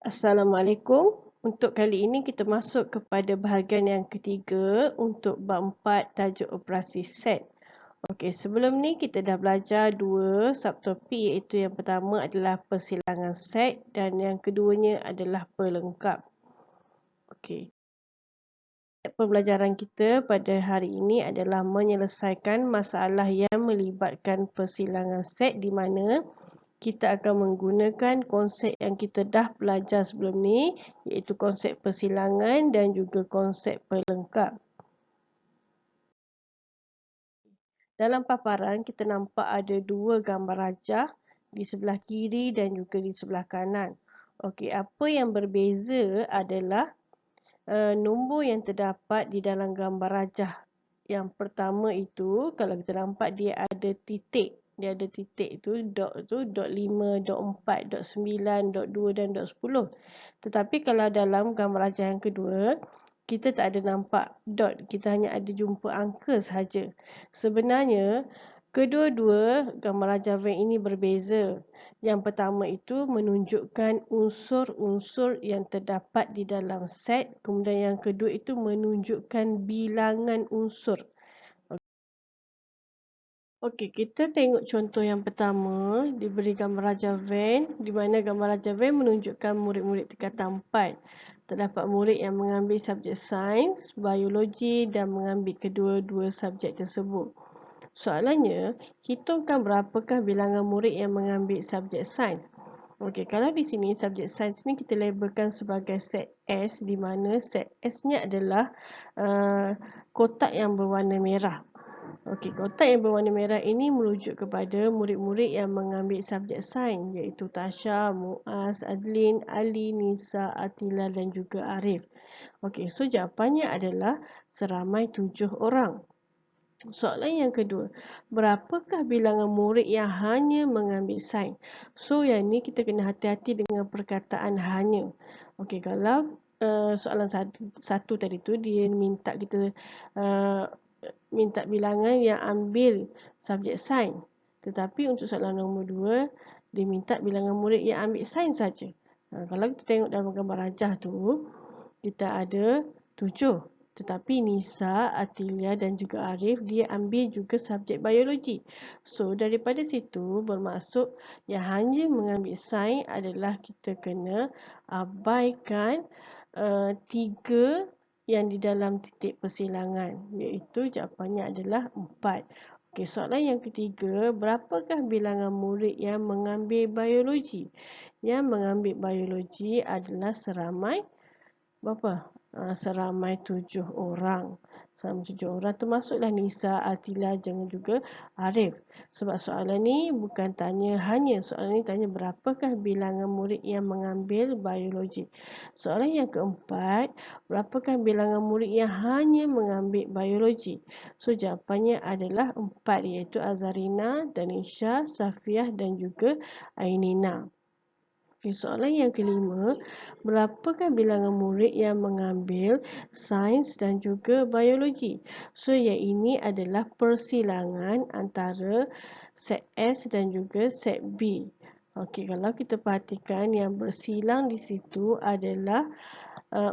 Assalamualaikum. Untuk kali ini kita masuk kepada bahagian yang ketiga untuk bab 4 tajuk operasi set. Okey, sebelum ni kita dah belajar dua subtopik, iaitu yang pertama adalah persilangan set dan yang keduanya adalah pelengkap. Okey. Pembelajaran kita pada hari ini adalah menyelesaikan masalah yang melibatkan persilangan set, di mana kita akan menggunakan konsep yang kita dah belajar sebelum ni, iaitu konsep persilangan dan juga konsep pelengkap. Dalam paparan kita nampak ada dua gambar rajah di sebelah kiri dan juga di sebelah kanan. Okey, apa yang berbeza adalah nombor yang terdapat di dalam gambar rajah. Yang pertama itu, kalau kita nampak dia ada titik. Dia ada titik tu, dot 5, dot 4, dot 9, dot 2 dan dot 10. Tetapi kalau dalam gambar rajah yang kedua, kita tak ada nampak dot. Kita hanya ada jumpa angka sahaja. Sebenarnya, kedua-dua gambar rajah Venn ini berbeza. Yang pertama itu menunjukkan unsur-unsur yang terdapat di dalam set. Kemudian yang kedua itu menunjukkan bilangan unsur. Okey, kita tengok contoh yang pertama. Diberi gambar rajah Venn, di mana gambar rajah Venn menunjukkan murid-murid tingkatan 4. Terdapat murid yang mengambil subjek sains, biologi dan mengambil kedua-dua subjek tersebut. Soalannya, hitungkan berapakah bilangan murid yang mengambil subjek sains. Okey, kalau di sini subjek sains ni kita labelkan sebagai set S, di mana set S-nya adalah kotak yang berwarna merah. Okey, kotak yang berwarna merah ini merujuk kepada murid-murid yang mengambil subjek sains, iaitu Tasha, Muaz, Adlin, Ali, Nisa, Atila dan juga Arif. Okey, so jawapannya adalah seramai 7 orang. Soalan yang kedua, berapakah bilangan murid yang hanya mengambil sains? So, yang ni kita kena hati-hati dengan perkataan hanya. Okey, kalau soalan satu tadi tu dia minta kita minta bilangan yang ambil subjek sains. Tetapi untuk soalan nombor 2, dia minta bilangan murid yang ambil sains saja. Kalau kita tengok dalam gambar rajah tu, kita ada 7. Tetapi Nisa, Atilia dan juga Arif, dia ambil juga subjek biologi. So, daripada situ bermaksud yang hanya mengambil sains adalah kita kena abaikan 3 yang di dalam titik persilangan, iaitu jawapannya adalah 4. Okey, soalan yang ketiga, berapakah bilangan murid yang mengambil biologi? Yang mengambil biologi adalah seramai berapa? Seramai 7 orang. Seramai 7 orang termasuklah Nisa, Atila dan juga Arif. Sebab soalan ni bukan tanya hanya, soalan ni tanya berapakah bilangan murid yang mengambil biologi. Soalan yang keempat, berapakah bilangan murid yang hanya mengambil biologi? So jawapannya adalah 4, iaitu Azarina, Danisha, Safiah dan juga Ainina. Okay, soalan yang kelima, berapakah bilangan murid yang mengambil sains dan juga biologi? So, yang ini adalah persilangan antara set S dan juga set B. Okey, kalau kita perhatikan yang bersilang di situ adalah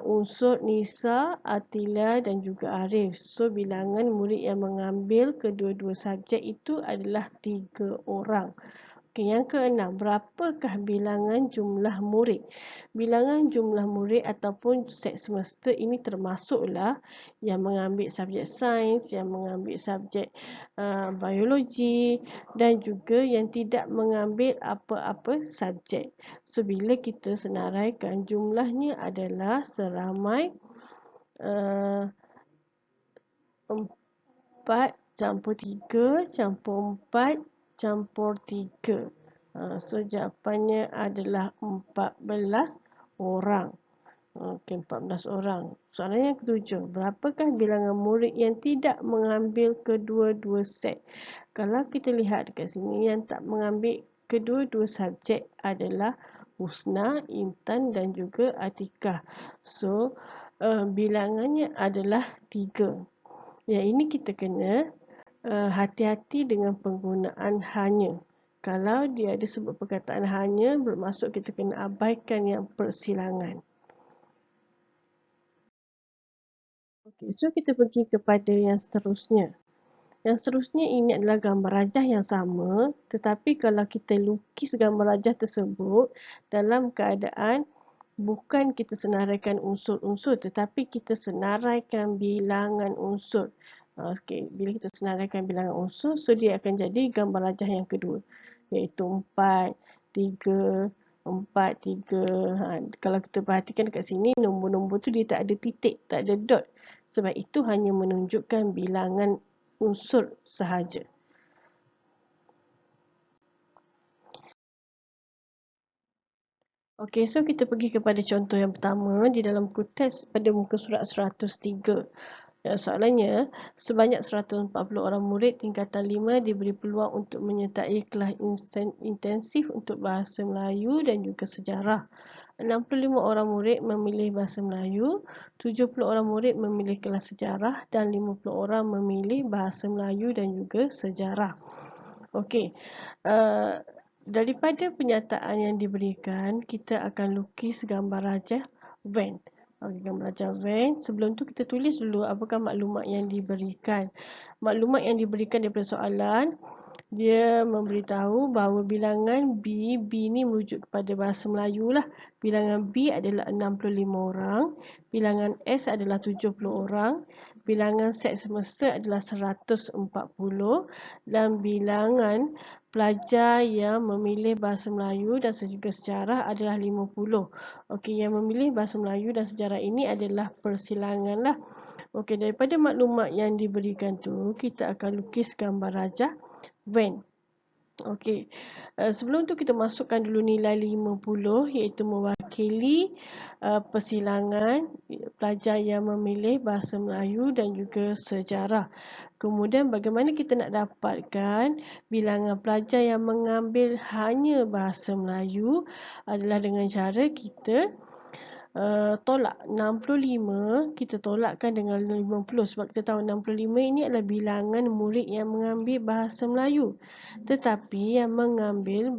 unsur Nisa, Atila dan juga Arif. So, bilangan murid yang mengambil kedua-dua subjek itu adalah 3 orang. Okey, yang keenam, berapakah bilangan jumlah murid? Bilangan jumlah murid ataupun set semesta ini termasuklah yang mengambil subjek sains, yang mengambil subjek biologi dan juga yang tidak mengambil apa-apa subjek. So, bila kita senaraikan, jumlahnya adalah seramai 4 campur 3 campur 4 campur 3. So, jawapannya adalah 14 orang. Okey, 14 orang. Soalan yang ketujuh, berapakah bilangan murid yang tidak mengambil kedua-dua set? Kalau kita lihat dekat sini, yang tak mengambil kedua-dua subjek adalah Husna, Intan dan juga Atikah. So, bilangannya adalah 3. Yang ini kita kena hati-hati dengan penggunaan hanya. Kalau dia ada sebut perkataan hanya, bermaksud kita kena abaikan yang persilangan. Okey, so kita pergi kepada yang seterusnya. Yang seterusnya ini adalah gambar rajah yang sama, tetapi kalau kita lukis gambar rajah tersebut dalam keadaan bukan kita senaraikan unsur-unsur, tetapi kita senaraikan bilangan unsur. Okey, bila kita senaraikan bilangan unsur, so dia akan jadi gambar rajah yang kedua, iaitu 4, 3, 4, 3. Kalau kita perhatikan dekat sini, nombor-nombor tu dia tak ada titik, tak ada dot. Sebab itu hanya menunjukkan bilangan unsur sahaja. Okey, so kita pergi kepada contoh yang pertama di dalam buku teks pada muka surat 103. Soalannya, sebanyak 140 orang murid tingkatan 5 diberi peluang untuk menyertai kelas intensif untuk bahasa Melayu dan juga sejarah. 65 orang murid memilih bahasa Melayu, 70 orang murid memilih kelas sejarah dan 50 orang memilih bahasa Melayu dan juga sejarah. Okey, daripada penyataan yang diberikan, kita akan lukis gambar rajah Venn. Okey, gambar rajah Venn. Sebelum tu kita tulis dulu apakah maklumat yang diberikan. Maklumat yang diberikan daripada soalan, dia memberitahu bahawa bilangan B ni merujuk kepada bahasa Melayu lah. Bilangan B adalah 65 orang, bilangan S adalah 70 orang, bilangan set semesta adalah 140 dan bilangan pelajar yang memilih bahasa Melayu dan juga sejarah adalah 50. Okey, yang memilih bahasa Melayu dan sejarah ini adalah persilangan lah. Okey, daripada maklumat yang diberikan tu, kita akan lukis gambar rajah Venn. Okey, sebelum tu kita masukkan dulu nilai 50 iaitu mewakili persilangan pelajar yang memilih bahasa Melayu dan juga sejarah. Kemudian bagaimana kita nak dapatkan bilangan pelajar yang mengambil hanya bahasa Melayu adalah dengan cara kita tolak 65, kita tolakkan dengan 50 sebab kita tahu 65 ini adalah bilangan murid yang mengambil bahasa Melayu. Tetapi yang mengambil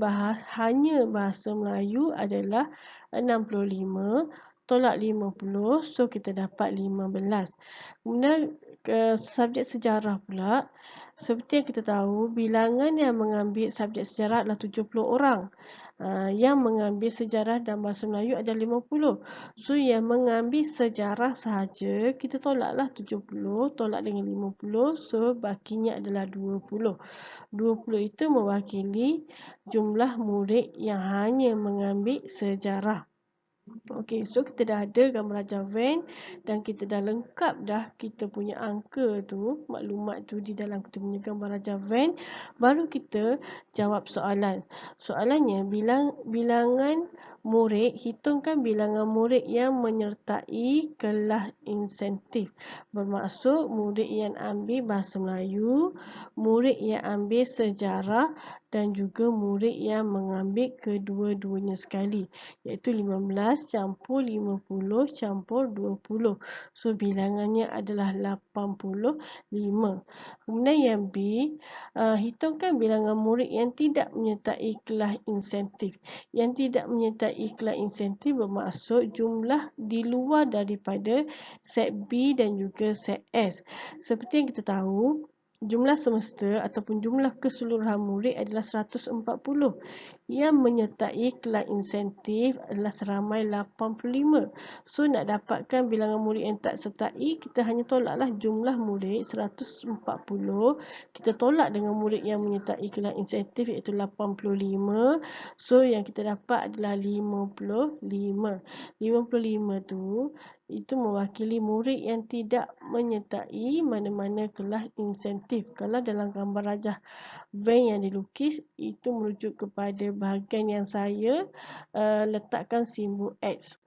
hanya bahasa Melayu adalah 65 tolak 50, so kita dapat 15. Kemudian subjek sejarah pula, seperti yang kita tahu, bilangan yang mengambil subjek sejarah adalah 70 orang. Yang mengambil sejarah dan bahasa Melayu adalah 50. So yang mengambil sejarah sahaja, kita tolaklah 70, tolak dengan 50, so bakinya adalah 20. 20 itu mewakili jumlah murid yang hanya mengambil sejarah. Okey, so kita dah ada gambar rajah Venn dan kita dah lengkap dah kita punya angka tu, maklumat tu di dalam kita punya gambar rajah Venn. Baru kita jawab soalan. Soalannya, bilangan murid, hitungkan bilangan murid yang menyertai kelas insentif. Bermaksud murid yang ambil bahasa Melayu, murid yang ambil sejarah dan juga murid yang mengambil kedua-duanya sekali, iaitu 15 campur 50 campur 20. So bilangannya adalah 85. Kemudian yang B, hitungkan bilangan murid yang tidak menyertai kelas insentif. Yang tidak menyertai kelas insentif bermaksud jumlah di luar daripada set B dan juga set S. Seperti yang kita tahu, jumlah semesta ataupun jumlah keseluruhan murid adalah 140. Yang menyertai kelas insentif adalah seramai 85. So nak dapatkan bilangan murid yang tak sertai, kita hanya tolaklah jumlah murid 140. Kita tolak dengan murid yang menyertai kelas insentif iaitu 85. So yang kita dapat adalah 55. 55 tu itu mewakili murid yang tidak menyertai mana-mana kelas insentif. Kalau dalam gambar rajah Venn yang dilukis, itu merujuk kepada bahagian yang saya letakkan simbol X.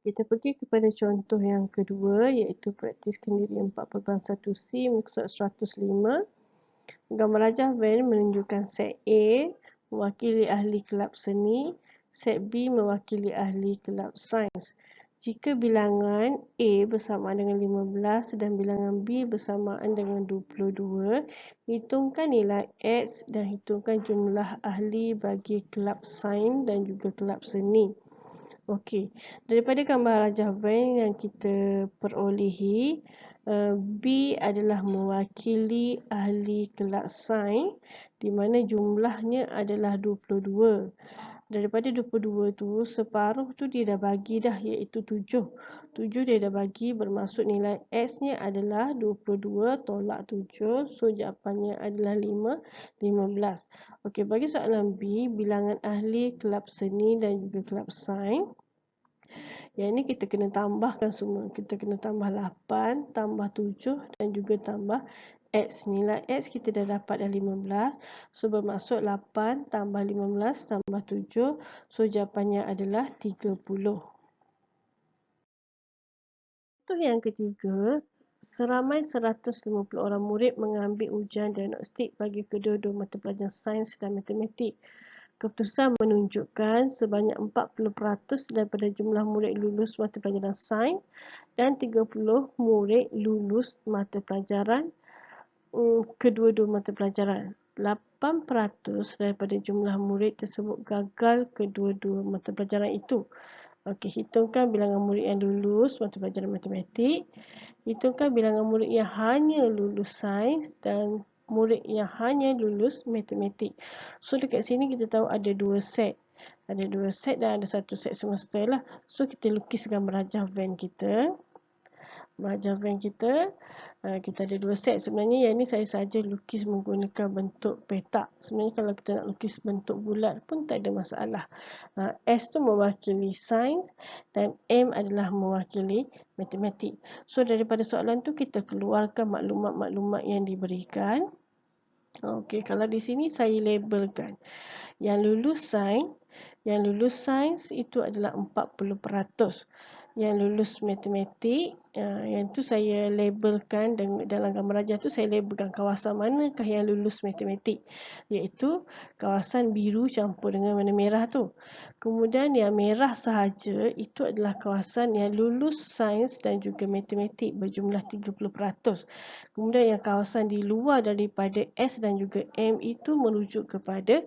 Kita pergi kepada contoh yang kedua, iaitu praktiskan diri 4.1c muka surat 105. Gambar rajah Venn menunjukkan set A mewakili ahli kelab seni, set B mewakili ahli kelab sains. Jika bilangan A bersamaan dengan 15 dan bilangan B bersamaan dengan 22, hitungkan nilai X dan hitungkan jumlah ahli bagi kelab sains dan juga kelab seni. Okey, daripada gambar rajah Venn yang kita perolehi, B adalah mewakili ahli kelab sains di mana jumlahnya adalah 22. Daripada 22 tu, separuh tu dia dah bagi dah, iaitu 7. 7 dia dah bagi, bermaksud nilai X-nya adalah 22 tolak 7. So, jawapannya adalah 15. Okey, bagi soalan B, bilangan ahli kelab seni dan juga kelab sains. Yang ini kita kena tambahkan semua. Kita kena tambah 8, tambah 7 dan juga tambah X. Nilai X kita dah dapat dah 15. So, bermaksud 8 tambah 15 tambah 7. So, jawapannya adalah 30. Untuk yang ketiga, seramai 150 orang murid mengambil ujian diagnostik bagi kedua-dua mata pelajaran sains dan matematik. Keputusan menunjukkan sebanyak 40% daripada jumlah murid lulus mata pelajaran sains dan 30 murid lulus mata pelajaran kedua-dua mata pelajaran. 8% daripada jumlah murid tersebut gagal kedua-dua mata pelajaran itu. Okey, hitungkan bilangan murid yang lulus mata pelajaran matematik. Hitungkan bilangan murid yang hanya lulus sains dan murid yang hanya lulus matematik. So, dekat sini kita tahu ada dua set. Ada dua set dan ada satu set semesta lah. So, kita lukis gambar rajah Venn kita. Rajah Venn kita. Kita ada dua set. Sebenarnya yang ni saya saja lukis menggunakan bentuk petak. Sebenarnya kalau kita nak lukis bentuk bulat pun tak ada masalah. S tu mewakili sains dan M adalah mewakili matematik. So, daripada soalan tu kita keluarkan maklumat-maklumat yang diberikan. Okey, kalau di sini saya labelkan. Yang lulus sains itu adalah 40%. Yang lulus matematik, yang tu saya labelkan dalam gambar rajah tu saya labelkan kawasan manakah yang lulus matematik, iaitu kawasan biru campur dengan warna merah tu. Kemudian yang merah sahaja itu adalah kawasan yang lulus sains dan juga matematik berjumlah 30%. Kemudian yang kawasan di luar daripada S dan juga M itu merujuk kepada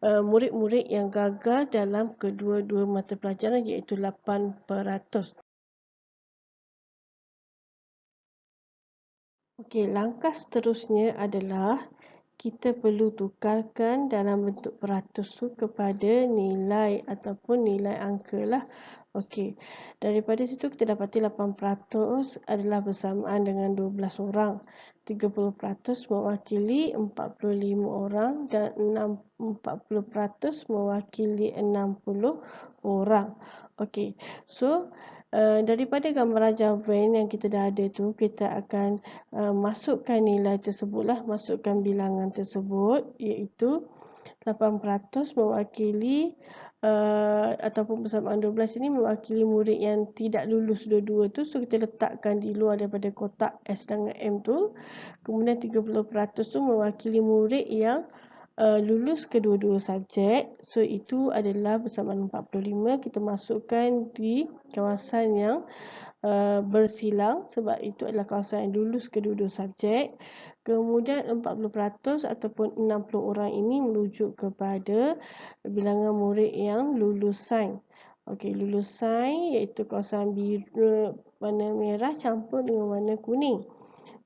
murid-murid yang gagal dalam kedua-dua mata pelajaran iaitu 8%. Okey, langkah seterusnya adalah kita perlu tukarkan dalam bentuk peratus tu kepada nilai ataupun nilai angka lah. Okey, daripada situ kita dapati 8% adalah bersamaan dengan 12 orang. 30% mewakili 45 orang dan 40% mewakili 60 orang. Okey, so daripada gambar rajah Venn yang kita dah ada tu, kita akan masukkan nilai tersebutlah, masukkan bilangan tersebut, iaitu 8% mewakili ataupun bersamaan 12 ini mewakili murid yang tidak lulus dua-dua tu. So, kita letakkan di luar daripada kotak S dan M tu. Kemudian 30% tu mewakili murid yang lulus kedua-dua subjek. So, itu adalah bersamaan 45. Kita masukkan di kawasan yang bersilang sebab itu adalah kawasan yang lulus kedua-dua subjek. Kemudian 40% ataupun 60 orang ini merujuk kepada bilangan murid yang lulus sains. Okey, lulus sains iaitu kawasan biru, warna merah campur dengan warna kuning.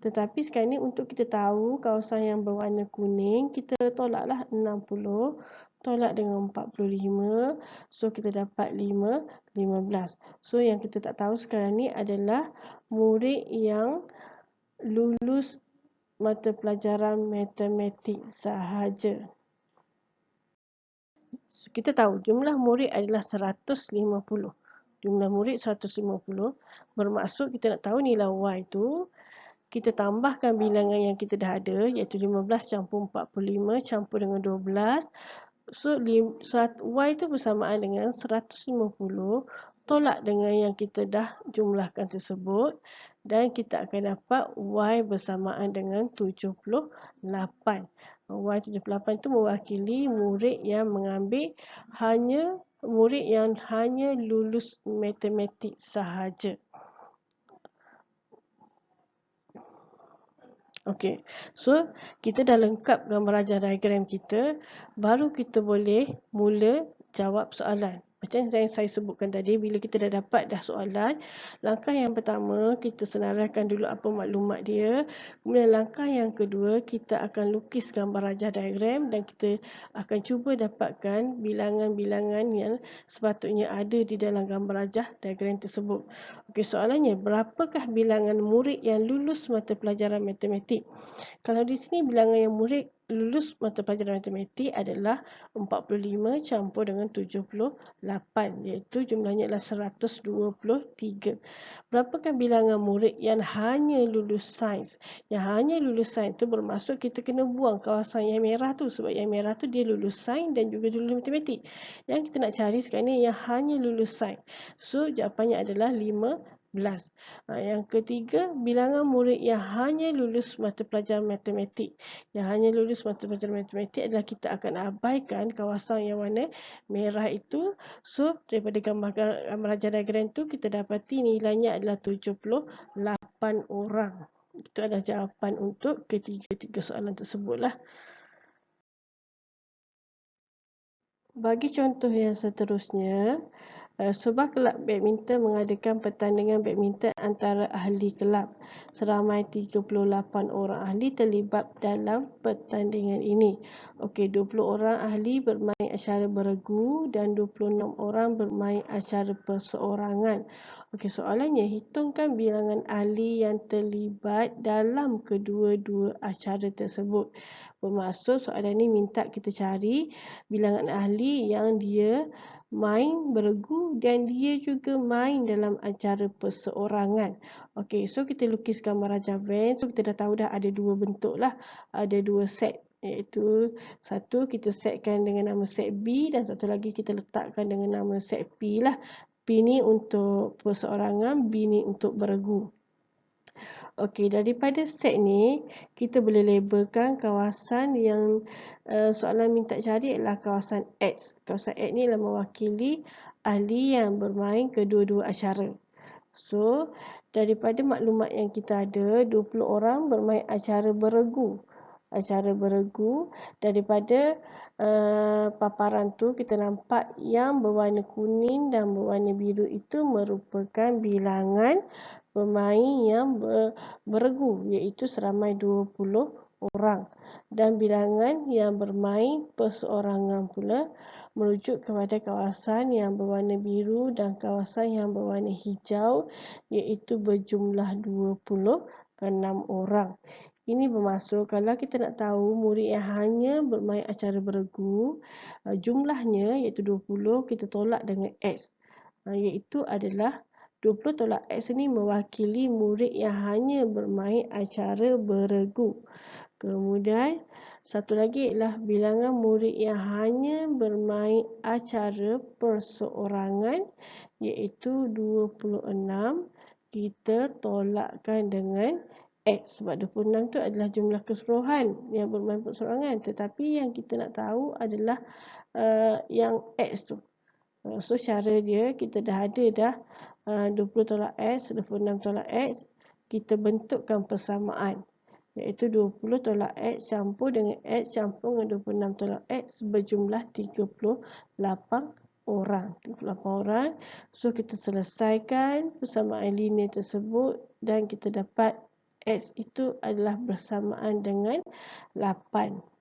Tetapi sekarang ni untuk kita tahu kawasan yang berwarna kuning, kita tolaklah 60 tolak dengan 45. So, kita dapat 15. So, yang kita tak tahu sekarang ni adalah murid yang lulus mata pelajaran matematik sahaja. So, kita tahu jumlah murid adalah 150. Jumlah murid 150 bermaksud kita nak tahu nilai Y tu, kita tambahkan bilangan yang kita dah ada iaitu 15 campur 45 campur dengan 12. So, Y itu bersamaan dengan 150 tolak dengan yang kita dah jumlahkan tersebut dan kita akan dapat Y bersamaan dengan 78. Y 78 itu mewakili murid yang mengambil hanya murid yang hanya lulus matematik sahaja. Okey, so kita dah lengkap gambar rajah diagram kita, baru kita boleh mula jawab soalan. Macam yang saya sebutkan tadi, bila kita dah dapat soalan, langkah yang pertama kita senaraikan dulu apa maklumat dia. Kemudian langkah yang kedua, kita akan lukis gambar rajah diagram dan kita akan cuba dapatkan bilangan-bilangan yang sepatutnya ada di dalam gambar rajah diagram tersebut. Okey, soalannya, berapakah bilangan murid yang lulus mata pelajaran matematik? Kalau di sini bilangan yang murid lulus mata pelajaran matematik adalah 45 campur dengan 78, iaitu jumlahnya adalah 123. Berapakah bilangan murid yang hanya lulus sains? Yang hanya lulus sains itu bermaksud kita kena buang kawasan yang merah tu, sebab yang merah tu dia lulus sains dan juga lulus matematik. Yang kita nak cari sekarang ni yang hanya lulus sains. So jawapannya adalah 15. Yang ketiga, bilangan murid yang hanya lulus mata pelajaran matematik. Yang hanya lulus mata pelajaran matematik adalah kita akan abaikan kawasan yang warna merah itu. So, daripada gambar rajah diagram itu, kita dapati nilainya adalah 78 orang. Itu adalah jawapan untuk ketiga-tiga soalan tersebutlah. Bagi contoh yang seterusnya, sebuah kelab badminton mengadakan pertandingan badminton antara ahli kelab. Seramai 38 orang ahli terlibat dalam pertandingan ini. Okey, 20 orang ahli bermain acara beregu dan 26 orang bermain acara perseorangan. Okey, soalannya, hitungkan bilangan ahli yang terlibat dalam kedua-dua acara tersebut. Bermaksud soalan ini minta kita cari bilangan ahli yang dia main beregu dan dia juga main dalam acara perseorangan. Okey, so kita lukis gambar rajah Venn. So kita dah tahu dah ada dua bentuk lah. Ada dua set, iaitu satu kita setkan dengan nama set B dan satu lagi kita letakkan dengan nama set P lah. P ni untuk perseorangan, B ni untuk beregu. Okey, daripada set ni kita boleh labelkan kawasan yang soalan minta cari adalah kawasan X. Kawasan X ni adalah mewakili ahli yang bermain kedua-dua acara. So, daripada maklumat yang kita ada, 20 orang bermain acara beregu. Acara beregu, daripada paparan tu kita nampak yang berwarna kuning dan berwarna biru itu merupakan bilangan pemain yang beregu, iaitu seramai 20 orang. Dan bilangan yang bermain perseorangan pula merujuk kepada kawasan yang berwarna biru dan kawasan yang berwarna hijau, iaitu berjumlah 26 orang. Ini bermaksud kalau kita nak tahu murid yang hanya bermain acara beregu, jumlahnya iaitu 20, kita tolak dengan X. Iaitu adalah 20 tolak X ini mewakili murid yang hanya bermain acara beregu. Kemudian satu lagi adalah bilangan murid yang hanya bermain acara perseorangan, iaitu 26. Kita tolakkan dengan X, sebab 26 tu adalah jumlah keseluruhan yang bermain perseorangan. Tetapi yang kita nak tahu adalah yang X tu. So cara dia, kita dah ada dah 20 tolak X, 26 tolak X. Kita bentukkan persamaan, iaitu 20 tolak X campur dengan X campur dengan 26 tolak X berjumlah 38 orang. 38 orang. So kita selesaikan persamaan linear tersebut dan kita dapat X itu adalah bersamaan dengan 8.